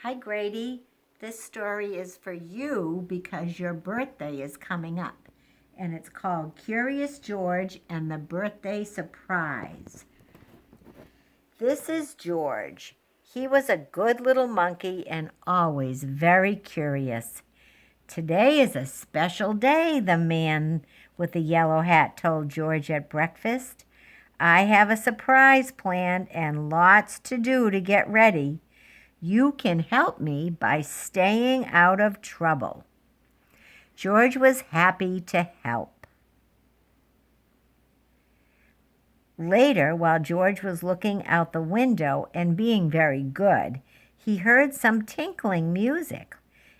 Hi, Grady. This story is for you because your birthday is coming up. And it's called Curious George and the Birthday Surprise. This is George. He was a good little monkey and always very curious. Today is a special day, the man with the yellow hat told George at breakfast. I have a surprise planned and lots to do to get ready. You can help me by staying out of trouble. George was happy to help. Later, while George was looking out the window and being very good, he heard some tinkling music.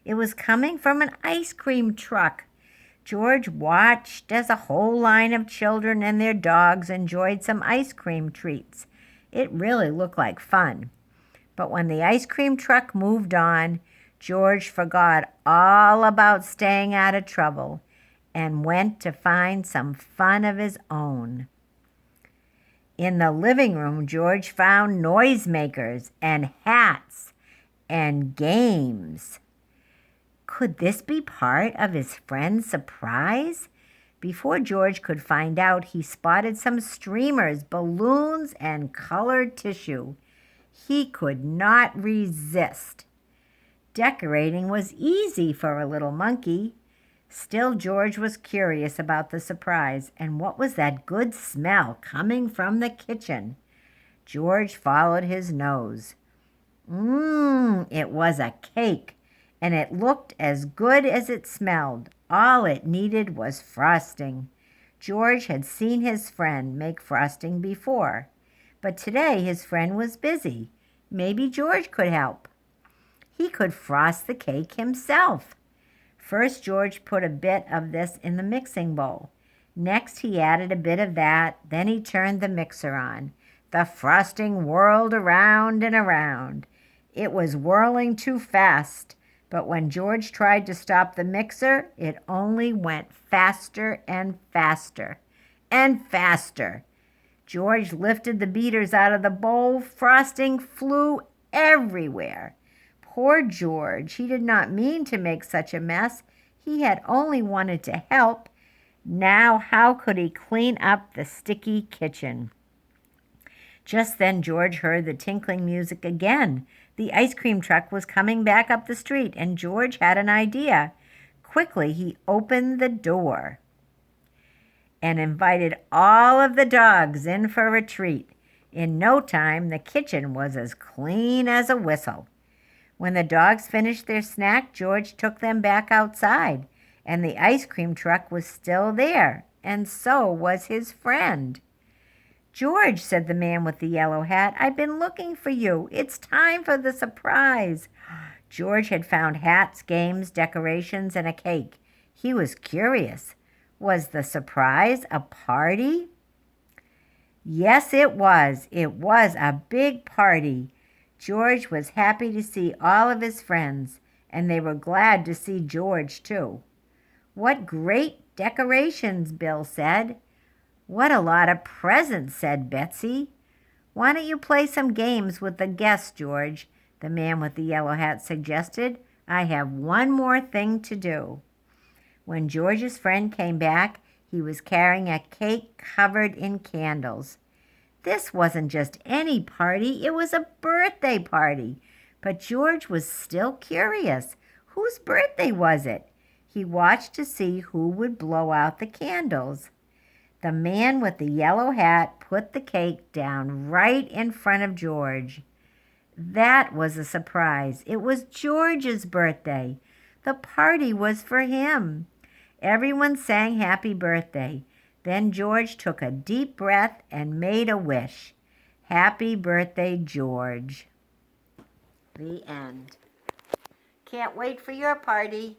It was coming from an ice cream truck. George watched as a whole line of children and their dogs enjoyed some ice cream treats. It really looked like fun. But when the ice cream truck moved on, George forgot all about staying out of trouble and went to find some fun of his own. In the living room, George found noisemakers and hats and games. Could this be part of his friend's surprise? Before George could find out, he spotted some streamers, balloons, and colored tissue. He could not resist. Decorating was easy for a little monkey. Still, George was curious about the surprise, and what was that good smell coming from the kitchen? George followed his nose. It was a cake, and it looked as good as it smelled. All it needed was frosting. George had seen his friend make frosting before, but today his friend was busy. Maybe George could help. He could frost the cake himself. First, George put a bit of this in the mixing bowl. Next, he added a bit of that. Then he turned the mixer on. The frosting whirled around and around. It was whirling too fast, but when George tried to stop the mixer, it only went faster and faster and faster. George lifted the beaters out of the bowl. Frosting flew everywhere. Poor George, he did not mean to make such a mess. He had only wanted to help. Now, how could he clean up the sticky kitchen? Just then, George heard the tinkling music again. The ice cream truck was coming back up the street, and George had an idea. Quickly, he opened the door and invited all of the dogs in for a treat. In no time, the kitchen was as clean as a whistle. When the dogs finished their snack, George took them back outside, and the ice cream truck was still there, and so was his friend. George, said the man with the yellow hat, I've been looking for you. It's time for the surprise. George had found hats, games, decorations, and a cake. He was curious. Was the surprise a party? Yes, it was. It was a big party. George was happy to see all of his friends, and they were glad to see George, too. What great decorations, Bill said. What a lot of presents, said Betsy. Why don't you play some games with the guests, George? The man with the yellow hat suggested. I have one more thing to do. When George's friend came back, he was carrying a cake covered in candles. This wasn't just any party, it was a birthday party. But George was still curious. Whose birthday was it? He watched to see who would blow out the candles. The man with the yellow hat put the cake down right in front of George. That was a surprise. It was George's birthday. The party was for him. Everyone sang happy birthday. Then George took a deep breath and made a wish. Happy birthday, George. The end. Can't wait for your party.